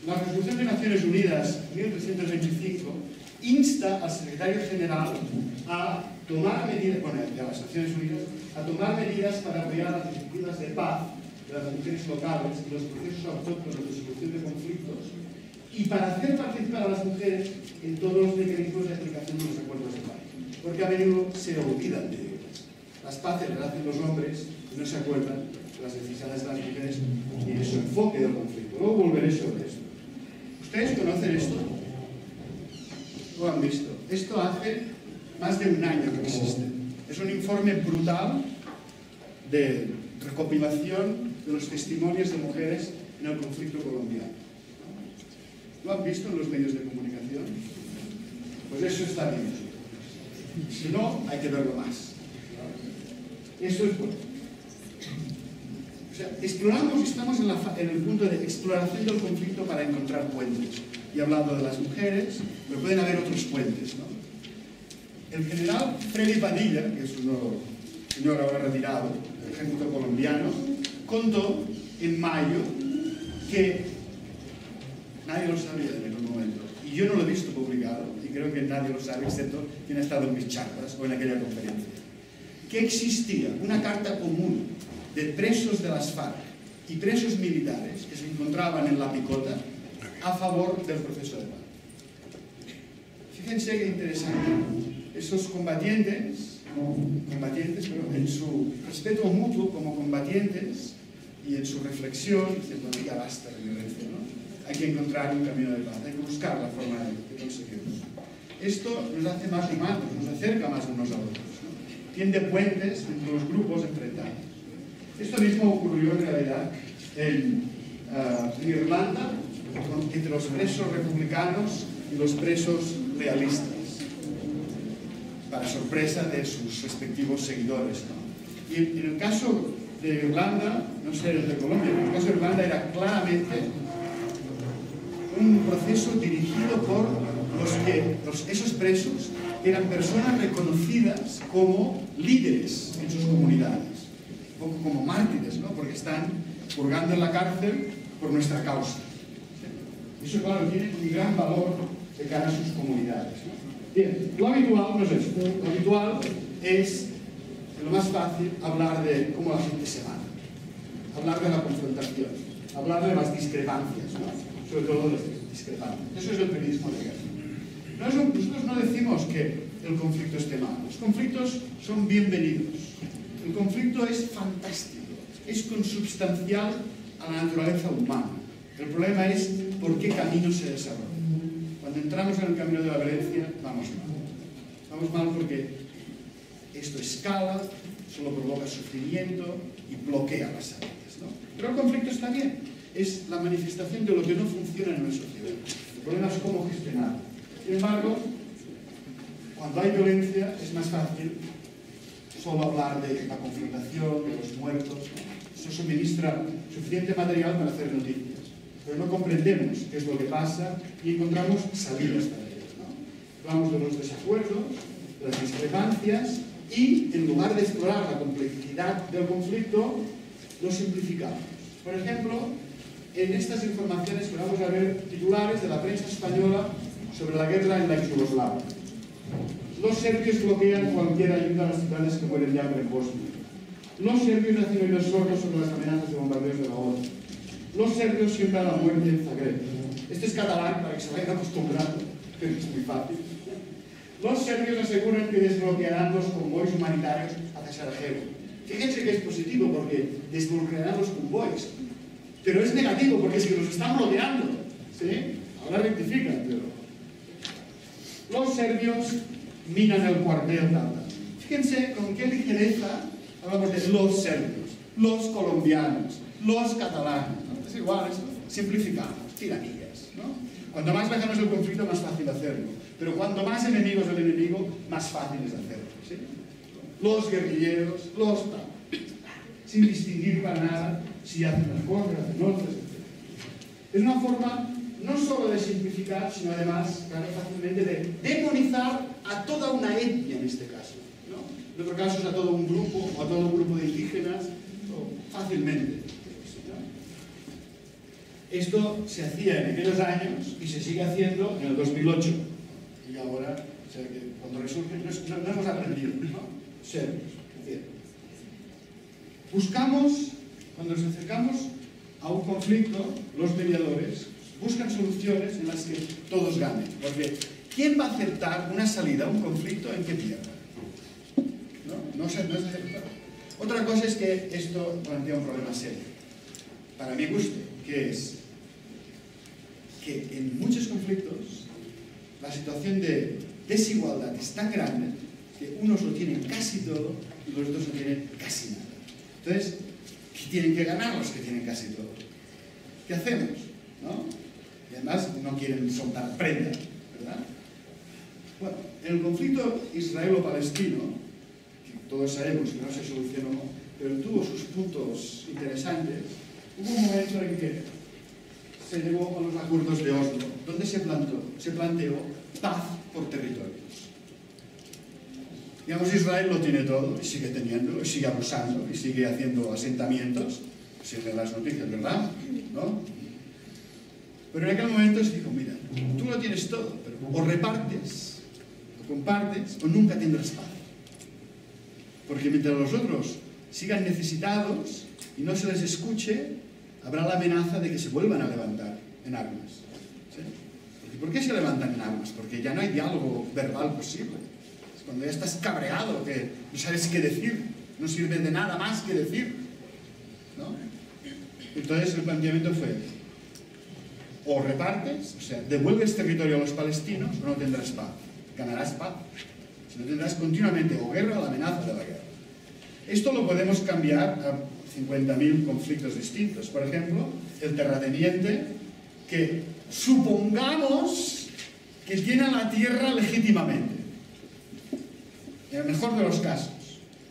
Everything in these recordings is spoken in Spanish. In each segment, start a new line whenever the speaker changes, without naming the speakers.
La Resolución de Naciones Unidas 1325 insta al secretario general a tomar medidas, bueno, de las Naciones Unidas, a tomar medidas para apoyar las iniciativas de paz de las mujeres locales y los procesos autóctonos de solución de conflictos y para hacer participar a las mujeres en todos los mecanismos de aplicación de los acuerdos de paz. Porque a menudo se olvidan de ellas. Las paces las hacen los hombres y no se acuerdan de las necesidades de las mujeres y de su enfoque del conflicto. Luego volveré sobre esto. ¿Ustedes conocen esto? ¿Lo han visto? Esto hace más de un año que existe. Es un informe brutal de recopilación de los testimonios de mujeres en el conflicto colombiano. ¿Lo han visto en los medios de comunicación? Pues eso está bien. Si no, hay que verlo más. Eso es bueno. O sea, exploramos, estamos en el punto de exploración del conflicto para encontrar puentes. Y hablando de las mujeres, pero pueden haber otros puentes, ¿no? El general Freddy Padilla, que es un señor ahora retirado del ejército colombiano, contó en mayo que nadie lo sabía en aquel momento. Y yo no lo he visto publicado, y creo que nadie lo sabe, excepto quien ha estado en mis charlas o en aquella conferencia. Que existía una carta común de presos de las FARC y presos militares que se encontraban en la picota a favor del proceso de paz. Fíjense qué interesante. Esos combatientes, pero en su respeto mutuo como combatientes y en su reflexión, diciendo, ya basta de violencia, ¿no? Hay que encontrar un camino de paz, hay que buscar la forma de conseguirlo. Esto nos hace más humanos, nos acerca más unos a otros, ¿no? Tiende puentes entre los grupos enfrentados. Esto mismo ocurrió en realidad en Irlanda, entre los presos republicanos y los presos realistas, para sorpresa de sus respectivos seguidores, ¿no? Y en el caso de Irlanda, no sé el de Colombia, pero en el caso de Irlanda era claramente un proceso dirigido por esos presos eran personas reconocidas como líderes en sus comunidades, un poco como mártires, ¿no? Porque están purgando en la cárcel por nuestra causa. Eso, claro, tiene un gran valor de cara a sus comunidades, ¿no? Bien, lo habitual no es esto. Lo habitual es, lo más fácil, hablar de cómo la gente se mata, hablar de la confrontación, hablar de las discrepancias, ¿no? Sobre todo de las discrepancias. Eso es el periodismo de guerra. Nosotros no decimos que el conflicto esté mal. Los conflictos son bienvenidos. El conflicto es fantástico, es consubstancial a la naturaleza humana. El problema es por qué camino se desarrolla. Cuando entramos en el camino de la violencia, vamos mal. Vamos mal porque esto escala, solo provoca sufrimiento y bloquea las salidas, ¿no? Pero el conflicto está bien. Es la manifestación de lo que no funciona en una sociedad. El problema es cómo gestionarlo. Sin embargo, cuando hay violencia es más fácil solo hablar de la confrontación, de los muertos, ¿no? Eso suministra suficiente material para hacer noticias. Pero no comprendemos qué es lo que pasa y encontramos salidas para ello, ¿no? Hablamos de los desacuerdos, de las discrepancias y, en lugar de explorar la complejidad del conflicto, lo simplificamos. Por ejemplo, en estas informaciones vamos a ver titulares de la prensa española sobre la guerra en la Yugoslavia. Los serbios bloquean cualquier ayuda a las ciudades que mueren de hambre en Bosnia. Los serbios hacen oídos sordos sobre las amenazas de bombardeos de la OTAN. Los serbios siembran la muerte en Zagreb. Este es catalán para que se vayan acostumbrando, pero es muy fácil. Los serbios aseguran que desbloquearán los convoys humanitarios hacia Sarajevo. Fíjense que es positivo porque desbloquearán los convoys. Pero es negativo porque es que los están bloqueando, ¿sí? Ahora rectifican, pero... Los serbios minan el cuartel Tata. Fíjense con qué ligereza hablamos de los serbios, los colombianos, los catalanes, ¿no? Es igual, simplificamos, tiranillas, ¿no? Cuanto más lejano es el conflicto, más fácil hacerlo. Pero cuanto más enemigos el enemigo, más fácil es hacerlo, ¿sí? Los guerrilleros, los... sin distinguir para nada si hacen las cosas, hacen otras, etc. Es una forma no solo de simplificar, sino además, claro, fácilmente de demonizar a toda una etnia en este caso, ¿no? En otro caso es a todo un grupo, o a todo un grupo de indígenas, fácilmente. Esto se hacía en aquellos años y se sigue haciendo en el 2008. Y ahora, o sea, que cuando resurge, no hemos aprendido, ¿no? Serios. Buscamos, cuando nos acercamos a un conflicto, los mediadores buscan soluciones en las que todos ganen. Porque ¿quién va a aceptar una salida a un conflicto en que pierda? No es aceptable. Otra cosa es que esto plantea un problema serio, para mi gusto, que es que en muchos conflictos la situación de desigualdad es tan grande que unos lo tienen casi todo y los otros no tienen casi nada. Entonces, ¿qué tienen que ganar los que tienen casi todo? ¿Qué hacemos? ¿No? Y además no quieren soltar prenda, ¿verdad? Bueno, en el conflicto israelo-palestino, que todos sabemos que no se solucionó, pero tuvo sus puntos interesantes, hubo un momento en que se llegó a los acuerdos de Oslo, donde se planteó paz por territorios. Digamos, Israel lo tiene todo, y sigue teniendo, y sigue abusando, y sigue haciendo asentamientos, sigue las noticias, ¿verdad? ¿No? Pero en aquel momento se dijo, mira, tú lo tienes todo, pero o repartes, o compartes, o nunca tendrás paz. Porque mientras los otros sigan necesitados y no se les escuche, habrá la amenaza de que se vuelvan a levantar en armas. ¿Sí? ¿Por qué se levantan en armas? Porque ya no hay diálogo verbal posible. Es cuando ya estás cabreado, que no sabes qué decir, no sirve de nada más que decir, ¿no? Entonces el planteamiento fue, o repartes, o sea, devuelves territorio a los palestinos, o no tendrás paz. Ganarás paz. Si no, tendrás continuamente o guerra o la amenaza de la guerra. Esto lo podemos cambiar a 50.000 conflictos distintos. Por ejemplo, el terrateniente que supongamos que tiene la tierra legítimamente. En el mejor de los casos.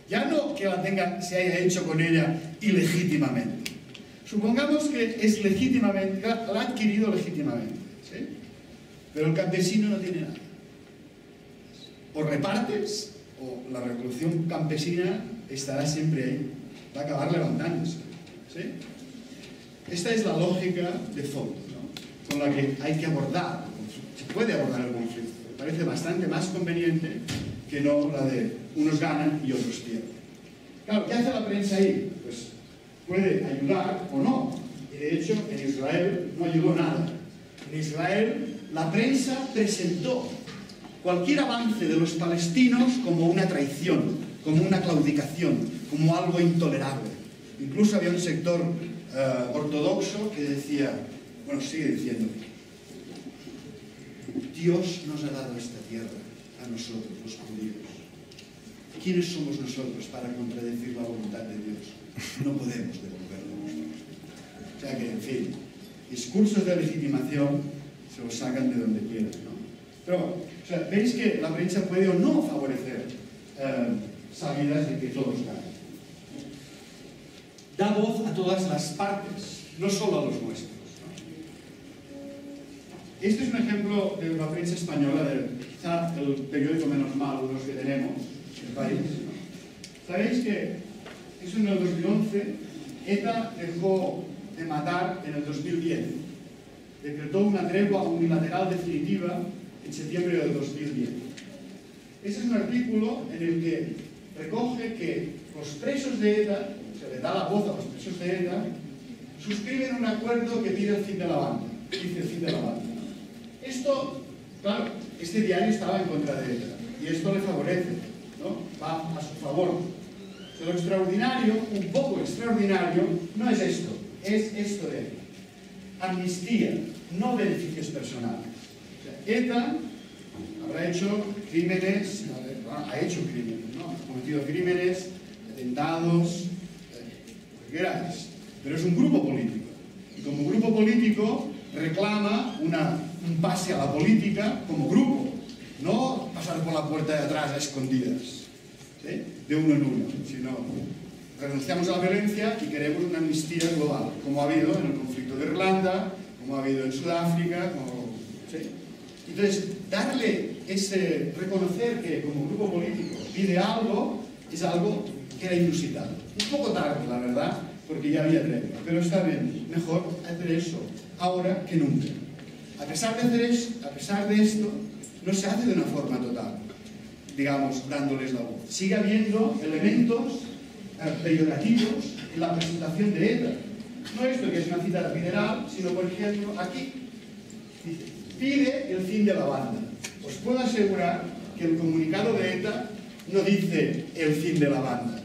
Ya no que la tenga, se haya hecho con ella ilegítimamente. Supongamos que es legítimamente, la ha adquirido legítimamente. ¿Sí? Pero el campesino no tiene nada. O repartes, o la revolución campesina estará siempre ahí. Va a acabar levantándose. ¿Sí? Esta es la lógica de fondo, ¿no? Con la que hay que abordar el conflicto. Se puede abordar el conflicto. Me parece bastante más conveniente que no la de unos ganan y otros pierden. Claro, ¿qué hace la prensa ahí? Pues puede ayudar o no. Y de hecho, en Israel no ayudó nada. En Israel, la prensa presentó cualquier avance de los palestinos como una traición, como una claudicación, como algo intolerable. Incluso había un sector ortodoxo que decía, bueno, sigue diciendo, Dios nos ha dado esta tierra a nosotros, los judíos. ¿Quiénes somos nosotros para contradecir la voluntad de Dios? No podemos devolverlo nosotros. O sea que, en fin, discursos de legitimación se los sacan de donde quieran, ¿no? Pero bueno, o sea, veis que la prensa puede o no favorecer salidas de que todos ganen. Da voz a todas las partes, no solo a los nuestros, ¿no? Este es un ejemplo de la prensa española, quizá el periódico menos malo de los que tenemos en el país, ¿no? Sabéis que eso en el 2011 ETA dejó de matar en el 2010. Decretó una tregua unilateral definitiva en septiembre del 2010. Ese es un artículo en el que recoge que los presos de ETA, se le da la voz a los presos de ETA, suscriben un acuerdo que pide el fin de la banda. Dice el fin de la banda, ¿no? Esto, claro, este diario estaba en contra de ETA y esto le favorece, ¿no? Va a su favor. Pero lo extraordinario, un poco extraordinario, no es esto, es esto de aquí. Amnistía, no beneficios personales. O sea, ETA habrá hecho crímenes, ha hecho crímenes, ¿no? Ha cometido crímenes, atentados, lo que queráis. Pero es un grupo político. Y como grupo político reclama un pase a la política como grupo. No pasar por la puerta de atrás a escondidas, ¿sí? De uno en uno, sino renunciamos a la violencia y queremos una amnistía global, como ha habido en el conflicto de Irlanda, como ha habido en Sudáfrica, ¿sí? Entonces, reconocer que como grupo político pide algo, es algo que era inusitado. Un poco tarde, la verdad, porque ya había tregua. Pero está bien, mejor hacer eso ahora que nunca. A pesar de esto, no se hace de una forma total, digamos, dándoles la voz. Sigue habiendo elementos peyorativos en la presentación de ETA. No esto que es una cita literal, sino, por ejemplo, aquí dice, pide el fin de la banda. Os puedo asegurar que el comunicado de ETA no dice el fin de la banda,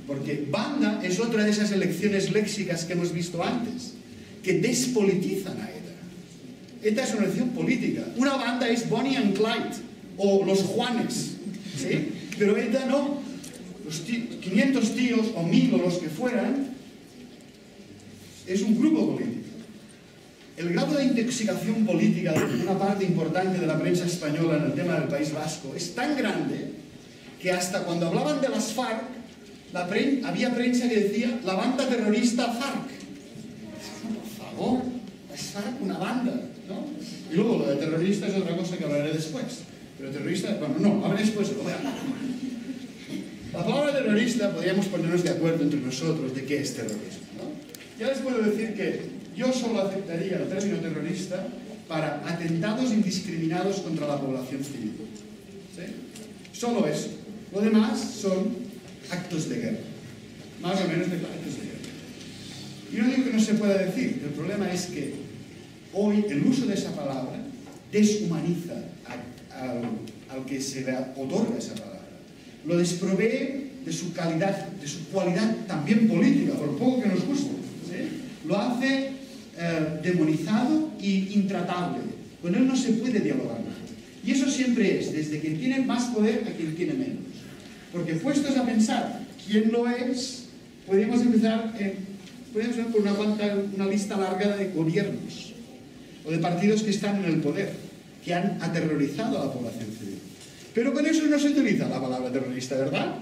porque banda es otra de esas elecciones léxicas que hemos visto antes, que despolitizan a ETA. ETA es una elección política. Una banda es Bonnie and Clyde o los Juanes, ¿sí? Pero ETA no. Los 500 tíos o 1000 o los que fueran es un grupo político. El grado de intoxicación política de una parte importante de la prensa española en el tema del País Vasco es tan grande que hasta cuando hablaban de las FARC, había prensa que decía la banda terrorista FARC. Por favor, es FARC una banda, ¿no? Y luego lo de terrorista es otra cosa que hablaré después. Pero terrorista, bueno, no, hablaré después, lo voy a hablar. La palabra terrorista, podríamos ponernos de acuerdo entre nosotros de qué es terrorismo, ¿no? Ya les puedo decir que yo solo aceptaría el término terrorista para atentados indiscriminados contra la población civil. ¿Sí? Solo eso. Lo demás son actos de guerra. Más o menos de actos de guerra. Y no digo que no se pueda decir. El problema es que hoy el uso de esa palabra deshumaniza al que se le otorga esa palabra. Lo desprovee de su calidad, de su cualidad también política, por poco que nos guste. ¿Sí? Lo hace demonizado e intratable. Con él no se puede dialogar nada. Y eso siempre es, desde quien tiene más poder a quien tiene menos. Porque puestos a pensar quién lo es, podríamos empezar por una lista larga de gobiernos o de partidos que están en el poder, que han aterrorizado a la población civil. Pero con eso no se utiliza la palabra terrorista, ¿verdad?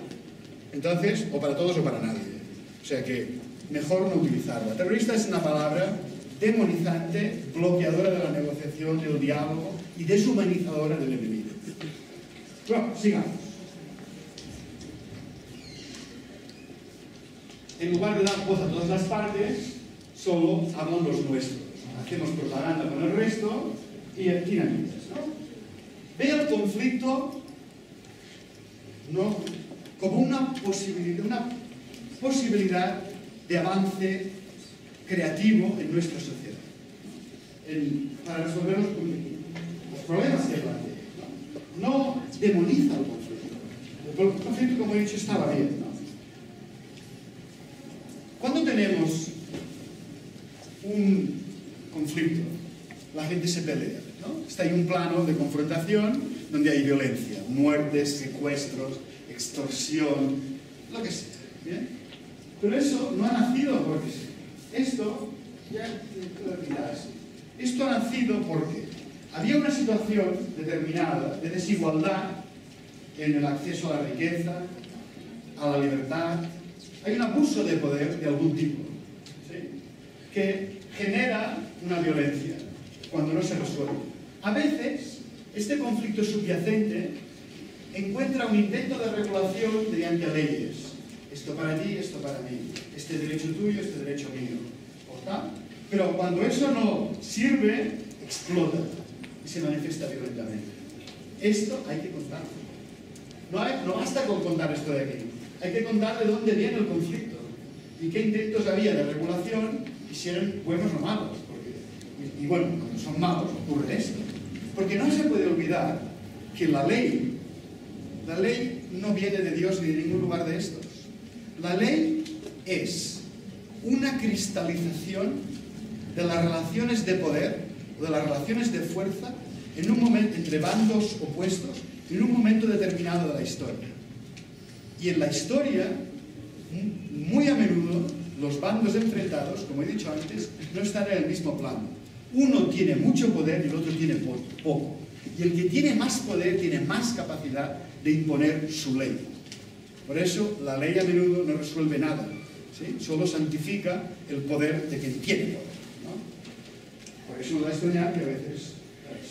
Entonces, o para todos o para nadie. O sea que mejor no utilizarla. Terrorista es una palabra demonizante, bloqueadora de la negociación, del diálogo y deshumanizadora del enemigo. Bueno, sigamos. En lugar de dar voz a todas las partes, solo hablan los nuestros. Hacemos propaganda con el resto y dinamitas, ¿no? Ve el conflicto como una posibilidad de avance creativo en nuestra sociedad, para resolver los problemas que plantea. No demoniza el conflicto. El conflicto, como he dicho, estaba bien, ¿no? Cuando tenemos un conflicto, la gente se pelea, ¿no? Está ahí un plano de confrontación donde hay violencia, muertes, secuestros, extorsión, lo que sea, ¿bien? Pero eso no ha nacido porque sí. Esto ha nacido porque había una situación determinada de desigualdad en el acceso a la riqueza, a la libertad. Hay un abuso de poder de algún tipo, ¿sí? Que genera una violencia cuando no se resuelve. A veces, este conflicto subyacente encuentra un intento de regulación mediante leyes. Esto para ti, esto para mí. Este derecho tuyo, este derecho mío. ¿Está? Pero cuando eso no sirve, explota y se manifiesta violentamente. Esto hay que contarlo. No basta con contar esto de aquí. Hay que contar de dónde viene el conflicto y qué intentos había de regulación y si eran buenos o malos. Y bueno, cuando son malos ocurre esto. Porque no se puede olvidar que la ley no viene de Dios ni de ningún lugar de estos. La ley es una cristalización de las relaciones de poder, o de las relaciones de fuerza, en un momento entre bandos opuestos, en un momento determinado de la historia. Y en la historia, muy a menudo, los bandos enfrentados, como he dicho antes, no están en el mismo plano. Uno tiene mucho poder y el otro tiene poco. Y el que tiene más poder tiene más capacidad de imponer su ley. Por eso, la ley a menudo no resuelve nada, ¿sí? Solo santifica el poder de quien tiene poder, ¿no? Por eso no da extrañar que a veces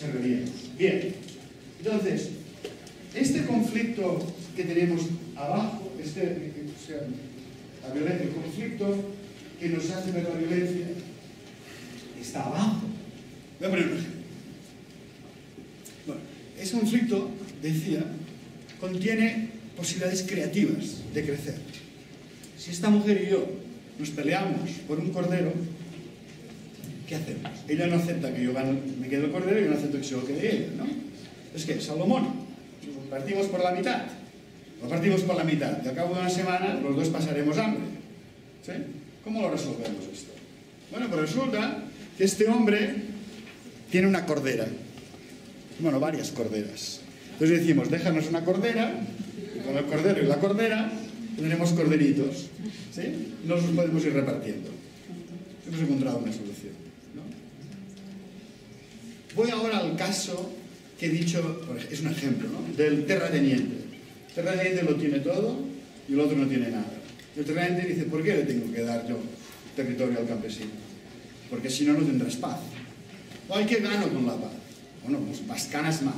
se revienta. Bien, entonces, este conflicto que tenemos abajo, el conflicto que nos hace ver la violencia está abajo. Voy a poner un ejemplo. Bueno, ese conflicto, decía, contiene posibilidades creativas de crecer. Si esta mujer y yo nos peleamos por un cordero, ¿qué hacemos? Ella no acepta que yo me quede el cordero y yo no acepto que se lo quede ella, ¿no? Es que, Salomón, lo partimos por la mitad. Lo partimos por la mitad y al cabo de una semana los dos pasaremos hambre. ¿Sí? ¿Cómo lo resolvemos esto? Bueno, pues resulta que este hombre tiene una cordera. Bueno, varias corderas. Entonces decimos, déjanos una cordera, y con el cordero y la cordera tendremos corderitos. ¿Sí? Nos los podemos ir repartiendo. Hemos encontrado una solución, ¿no? Voy ahora al caso que he dicho, es un ejemplo, ¿no? Del terrateniente. El terrateniente lo tiene todo y el otro no tiene nada. Y el terrateniente dice, ¿por qué le tengo que dar yo territorio al campesino? Porque si no, no tendrás paz. ¿O hay que gano con la paz? Bueno, pues más ganas más.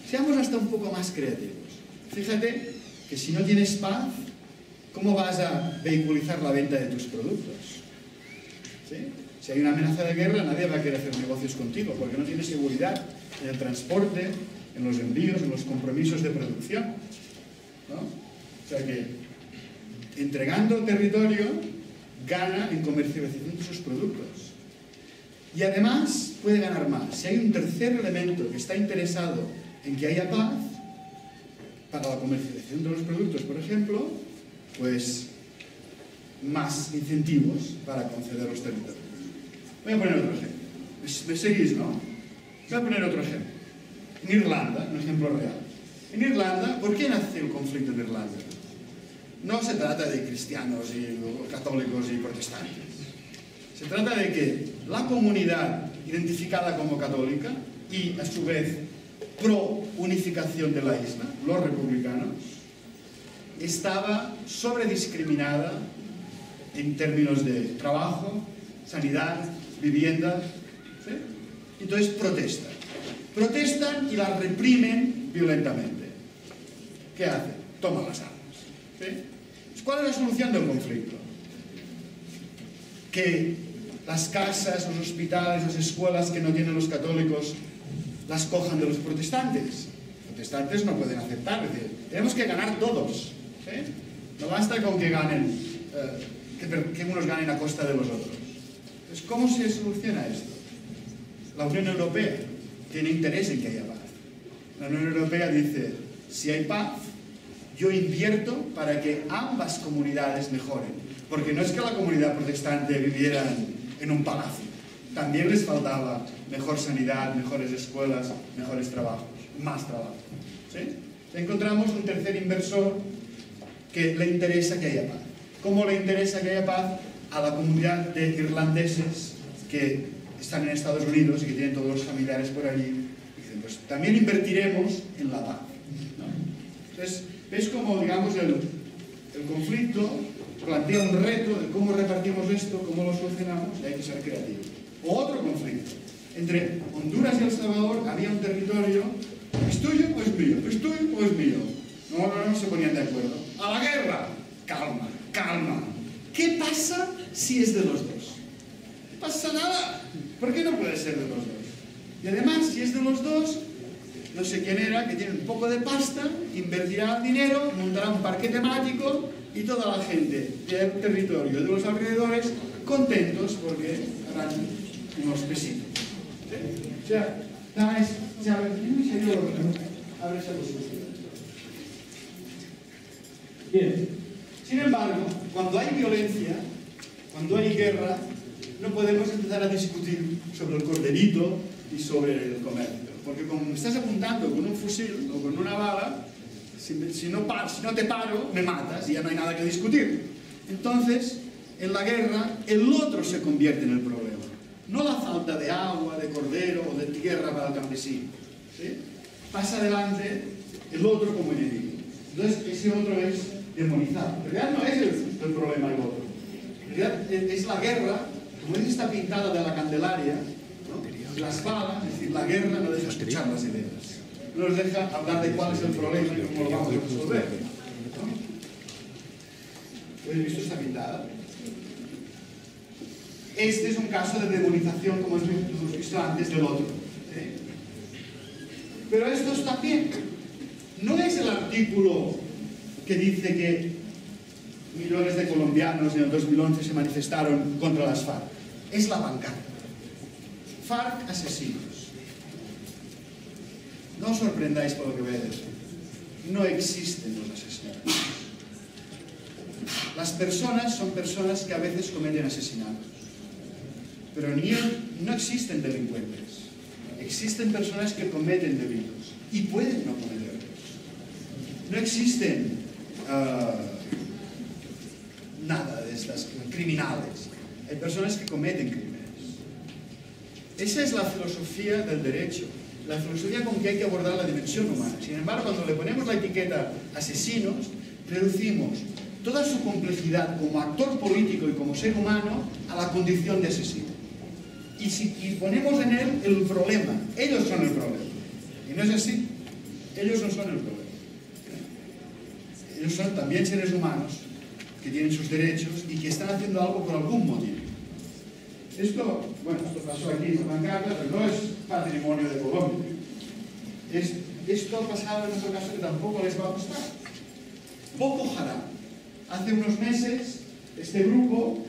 Seamos hasta un poco más creativos. Fíjate que si no tienes paz, ¿cómo vas a vehiculizar la venta de tus productos? ¿Sí? Si hay una amenaza de guerra, nadie va a querer hacer negocios contigo, porque no tienes seguridad en el transporte, en los envíos, en los compromisos de producción, ¿no? O sea que, entregando territorio, gana en comercialización de sus productos. Y además puede ganar más. Si hay un tercer elemento que está interesado en que haya paz, para la comercialización de los productos, por ejemplo, pues más incentivos para conceder los territorios. Voy a poner otro ejemplo. ¿Me seguís, no? Voy a poner otro ejemplo. En Irlanda, un ejemplo real. En Irlanda, ¿por qué nace el conflicto en Irlanda? No se trata de cristianos y católicos y protestantes. Se trata de que la comunidad identificada como católica y, a su vez, pro unificación de la isla, los republicanos, estaba sobrediscriminada en términos de trabajo, sanidad, vivienda, ¿sí? Entonces protestan. Protestan y las reprimen violentamente. ¿Qué hacen? Toman las armas. ¿Sí? ¿Cuál es la solución del conflicto? Que las casas, los hospitales, las escuelas que no tienen los católicos las cojan de los protestantes. Los protestantes no pueden aceptar, es decir, tenemos que ganar todos. ¿Sí? No basta con que ganen, que unos ganen a costa de los otros. Entonces, ¿cómo se soluciona esto? La Unión Europea tiene interés en que haya paz. La Unión Europea dice, si hay paz, yo invierto para que ambas comunidades mejoren. Porque no es que la comunidad protestante viviera en un palacio. También les faltaba mejor sanidad, mejores escuelas, mejores trabajos, más trabajo. ¿Sí? Encontramos un tercer inversor que le interesa que haya paz. ¿Cómo le interesa que haya paz? A la comunidad de irlandeses que están en Estados Unidos y que tienen todos los familiares por allí. Y dicen, pues también invertiremos en la paz, ¿no? Entonces, ¿ves cómo, digamos, el conflicto plantea un reto de cómo repartimos esto, cómo lo solucionamos, y hay que ser creativos? O otro conflicto. Entre Honduras y El Salvador había un territorio, ¿es tuyo o es mío? ¿Es tuyo o es mío? No se ponían de acuerdo. ¡A la guerra! Calma, calma. ¿Qué pasa si es de los dos? No pasa nada. ¿Por qué no puede ser de los dos? Y además, si es de los dos, no sé quién era, que tiene un poco de pasta, invertirá dinero, montará un parque temático y toda la gente del territorio, de los alrededores, contentos porque harán unos pesitos. ¿Sí? O sea, bien. Sin embargo, cuando hay violencia, cuando hay guerra, no podemos empezar a discutir sobre el corderito y sobre el comercio. Porque como me estás apuntando con un fusil o con una bala, si no te paro, me matas y ya no hay nada que discutir. Entonces, en la guerra, el otro se convierte en el problema. No la falta de agua, de cordero o de tierra para el campesino. ¿Sí? Pasa adelante el otro como enemigo. Entonces, ese otro es demonizado. En realidad no es el problema el otro. En realidad es la guerra, como es esta pintada de la Candelaria, ¿no? Las balas, es decir, la guerra no deja escuchar las ideas. No nos deja hablar de cuál es el problema y cómo lo vamos a resolver. ¿No? ¿Habéis visto esta pintada? este es un caso de demonización, como hemos visto antes, del otro. Pero esto también no es el artículo que dice que millones de colombianos en el 2011 se manifestaron contra las FARC. Es la pancarta. FARC asesinos. No os sorprendáis por lo que voy a decir. No existen los asesinatos. Las personas son personas que a veces cometen asesinatos. Pero no existen delincuentes. Existen personas que cometen delitos y pueden no cometerlos. No existen nada de estas criminales. Hay personas que cometen crímenes. Esa es la filosofía del derecho, la filosofía con que hay que abordar la dimensión humana. Sin embargo, cuando le ponemos la etiqueta asesinos, reducimos toda su complejidad como actor político y como ser humano a la condición de asesino. Y ponemos en él el problema. Ellos son el problema. Y no es así. Ellos no son el problema. Ellos son también seres humanos que tienen sus derechos y que están haciendo algo por algún motivo. Esto pasó aquí en Pancarta, pero no es patrimonio de Colombia. Esto ha pasado en otro caso que tampoco les va a costar. Boko Haram. Hace unos meses, este grupo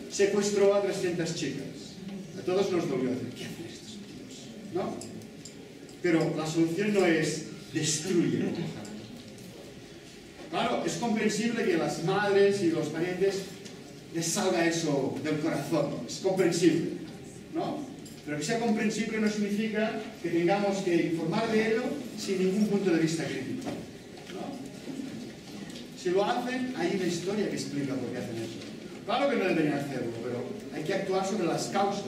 secuestró a 300 chicas. A todos nos dolió decir, ¿qué hacen estos tíos? ¿No? Pero la solución no es destruye Boko Haram. Claro, es comprensible que las madres y los parientes les salga eso del corazón. Es comprensible, ¿no? Pero que sea comprensible no significa que tengamos que informar de ello sin ningún punto de vista crítico, ¿no? Si lo hacen, hay una historia que explica por qué hacen eso. Claro que no deberían hacerlo, pero hay que actuar sobre las causas.